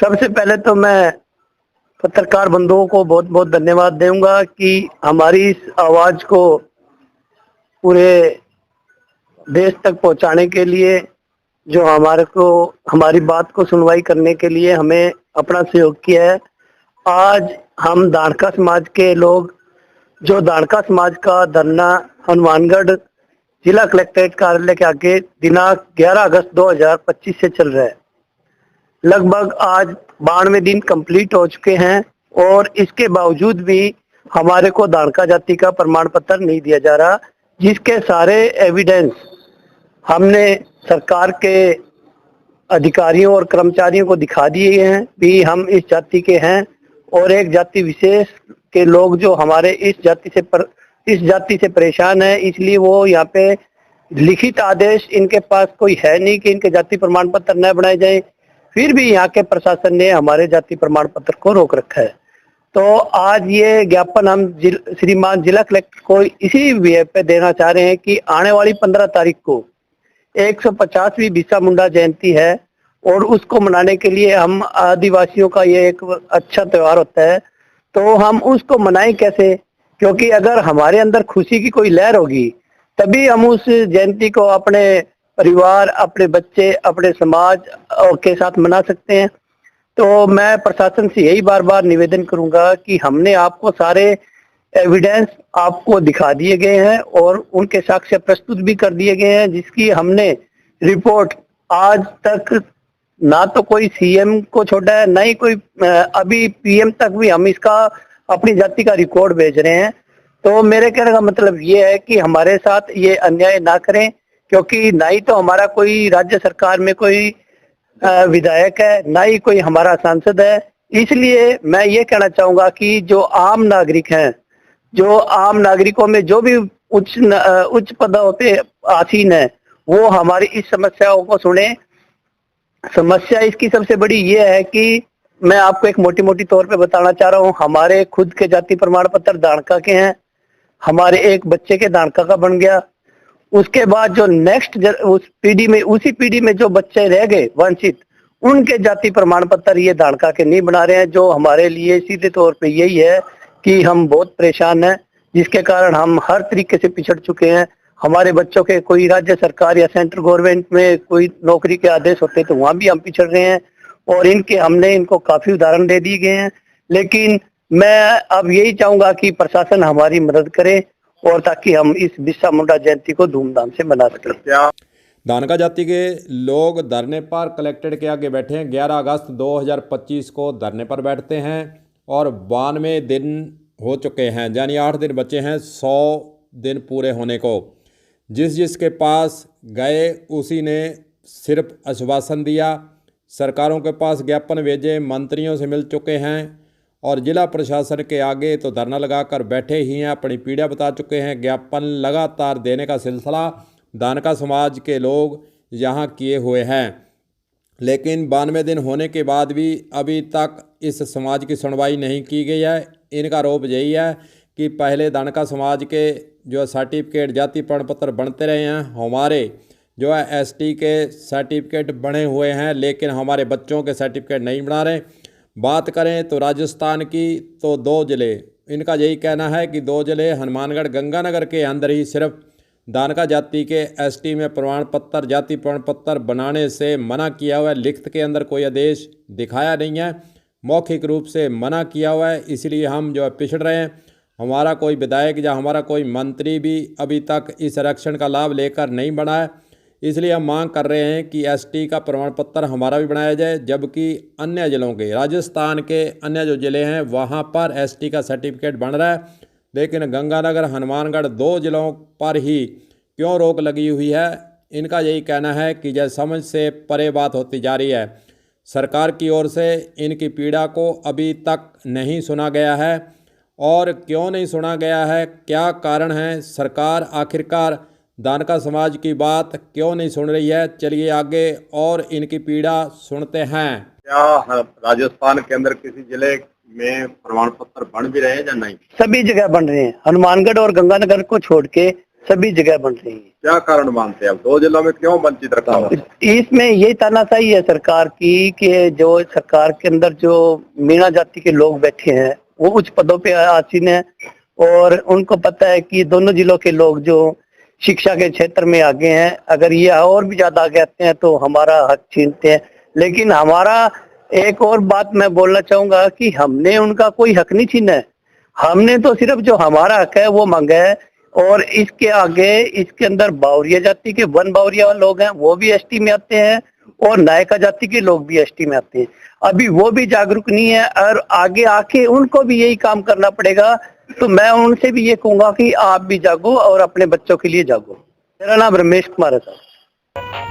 सबसे पहले तो मैं पत्रकार बंधुओं को बहुत बहुत धन्यवाद दूंगा कि हमारी इस आवाज को पूरे देश तक पहुंचाने के लिए, जो हमारी बात को सुनवाई करने के लिए हमें अपना सहयोग किया है। आज हम दाणका समाज के लोग, जो दाणका समाज का धरना हनुमानगढ़ जिला कलेक्ट्रेट कार्यालय के आगे दिनांक 11 अगस्त 2025 से चल रहा है। लगभग आज 92 दिन कंप्लीट हो चुके हैं और इसके बावजूद भी हमारे को दाणका जाति का प्रमाण पत्र नहीं दिया जा रहा, जिसके सारे एविडेंस हमने सरकार के अधिकारियों और कर्मचारियों को दिखा दिए हैं कि हम इस जाति के हैं और एक जाति विशेष के लोग जो हमारे इस जाति से परेशान है, इसलिए वो यहाँ पे लिखित आदेश इनके पास कोई है नहीं कि इनके जाति प्रमाण पत्र न बनाए जाए। फिर भी यहाँ के प्रशासन ने हमारे जाति प्रमाण पत्र को रोक रखा है। तो आज ये ज्ञापन हम श्रीमान जिला कलेक्टर को इसी विषय पे देना चाह रहे हैं कि आने वाली 15 तारीख को 150वीं बिरसा मुंडा जयंती है और उसको मनाने के लिए हम आदिवासियों का ये एक अच्छा त्योहार होता है, तो हम उसको मनाएं कैसे? क्योंकि अगर हमारे अंदर खुशी की कोई लहर होगी तभी हम उस जयंती को अपने परिवार, अपने बच्चे, अपने समाज के साथ मना सकते हैं। तो मैं प्रशासन से यही बार बार निवेदन करूंगा कि हमने आपको सारे एविडेंस आपको दिखा दिए गए हैं और उनके साक्ष्य प्रस्तुत भी कर दिए गए हैं, जिसकी हमने रिपोर्ट आज तक ना तो कोई सीएम को छोड़ा है, ना ही कोई अभी पीएम तक भी हम इसका अपनी जाति का रिकॉर्ड भेज रहे हैं। तो मेरे कहने का मतलब ये है कि हमारे साथ ये अन्याय ना करें, क्योंकि ना ही तो हमारा कोई राज्य सरकार में कोई विधायक है, ना ही कोई हमारा सांसद है। इसलिए मैं ये कहना चाहूंगा कि जो आम नागरिक हैं, जो आम नागरिकों में जो भी उच्च पदों पे आसीन है, वो हमारी इस समस्याओं को सुने। समस्या इसकी सबसे बड़ी ये है कि मैं आपको एक मोटी मोटी तौर पे बताना चाह रहा हूँ। हमारे खुद के जाति प्रमाण पत्र दाणका के हैं, हमारे एक बच्चे के दाणका का बन गया। उसके बाद जो नेक्स्ट उसी पीढ़ी में जो बच्चे रह गए वंचित, उनके जाति प्रमाण पत्र ये दाणका के नहीं बना रहे हैं, जो हमारे लिए सीधे तौर पे यही है कि हम बहुत परेशान हैं, जिसके कारण हम हर तरीके से पिछड़ चुके हैं। हमारे बच्चों के कोई राज्य सरकार या सेंट्रल गवर्नमेंट में कोई नौकरी के आदेश होते तो वहां भी हम पिछड़ रहे हैं और हमने इनको काफी उदाहरण दे दिए गए हैं। लेकिन मैं अब यही चाहूंगा कि प्रशासन हमारी मदद करे और ताकि हम इस बिरसा मुंडा जयंती को धूमधाम से मना सकें। दाणका जाति के लोग धरने पर कलेक्ट्रेट के आगे बैठे हैं। 11 अगस्त 2025 को धरने पर बैठते हैं और 92 दिन हो चुके हैं, यानी 8 दिन बचे हैं 100 दिन पूरे होने को। जिसके पास गए उसी ने सिर्फ आश्वासन दिया। सरकारों के पास ज्ञापन भेजे, मंत्रियों से मिल चुके हैं और जिला प्रशासन के आगे तो धरना लगाकर बैठे ही हैं, अपनी पीड़ा बता चुके हैं। ज्ञापन लगातार देने का सिलसिला दाणका समाज के लोग यहाँ किए हुए हैं, लेकिन 92 दिन होने के बाद भी अभी तक इस समाज की सुनवाई नहीं की गई है। इनका आरोप यही है कि पहले दाणका समाज के जो सर्टिफिकेट, जाति प्रमाण पत्र बनते रहे हैं, हमारे जो है एसटी के सर्टिफिकेट बने हुए हैं, लेकिन हमारे बच्चों के सर्टिफिकेट नहीं बना रहे। बात करें तो राजस्थान की, तो 2 जिले, इनका यही कहना है कि 2 जिले हनुमानगढ़, गंगानगर के अंदर ही सिर्फ दाणका जाति के एसटी में प्रमाण पत्र, जाति प्रमाण पत्र बनाने से मना किया हुआ है। लिखित के अंदर कोई आदेश दिखाया नहीं है, मौखिक रूप से मना किया हुआ है। इसलिए हम जो है पिछड़ रहे हैं। हमारा कोई विधायक या हमारा कोई मंत्री भी अभी तक इस आरक्षण का लाभ लेकर नहीं बना है। इसलिए हम मांग कर रहे हैं कि एसटी का प्रमाण पत्र हमारा भी बनाया जाए, जबकि अन्य जिलों के, राजस्थान के अन्य जो ज़िले हैं वहाँ पर एसटी का सर्टिफिकेट बन रहा है, लेकिन गंगानगर, हनुमानगढ़ 2 जिलों पर ही क्यों रोक लगी हुई है। इनका यही कहना है कि जैसे समझ से परे बात होती जा रही है। सरकार की ओर से इनकी पीड़ा को अभी तक नहीं सुना गया है। और क्यों नहीं सुना गया है, क्या कारण है? सरकार आखिरकार दाणका समाज की बात क्यों नहीं सुन रही है? चलिए आगे और इनकी पीड़ा सुनते हैं। क्या राजस्थान के अंदर किसी जिले में प्रमाण पत्र बन भी रहे हैं या नहीं? सभी जगह बन रहे हैं। हनुमानगढ़ और गंगानगर को छोड़ के सभी जगह बन रही है। क्या कारण मानते हैं आप, 2 जिलों में क्यों वंचित रखा हुआ है? इसमें यही तानाशाही है सरकार की कि जो सरकार के अंदर जो मीणा जाति के लोग बैठे हैं वो उच्च पदों पे आसीन है और उनको पता है कि दोनों जिलों के लोग जो शिक्षा के क्षेत्र में आगे हैं, अगर ये और भी ज्यादा आगे आते हैं तो हमारा हक छीनते हैं। लेकिन हमारा एक और बात मैं बोलना चाहूंगा कि हमने उनका कोई हक नहीं छीना है, हमने तो सिर्फ जो हमारा हक है वो मांगा है। और इसके आगे इसके अंदर बावरिया जाति के वन बावरिया लोग हैं वो भी एसटी में आते हैं और नायका जाति के लोग भी एसटी में आते हैं। अभी वो भी जागरूक नहीं है और आगे आके उनको भी यही काम करना पड़ेगा। तो मैं उनसे भी ये कहूंगा कि आप भी जागो और अपने बच्चों के लिए जागो। मेरा नाम रमेश कुमार है साहब।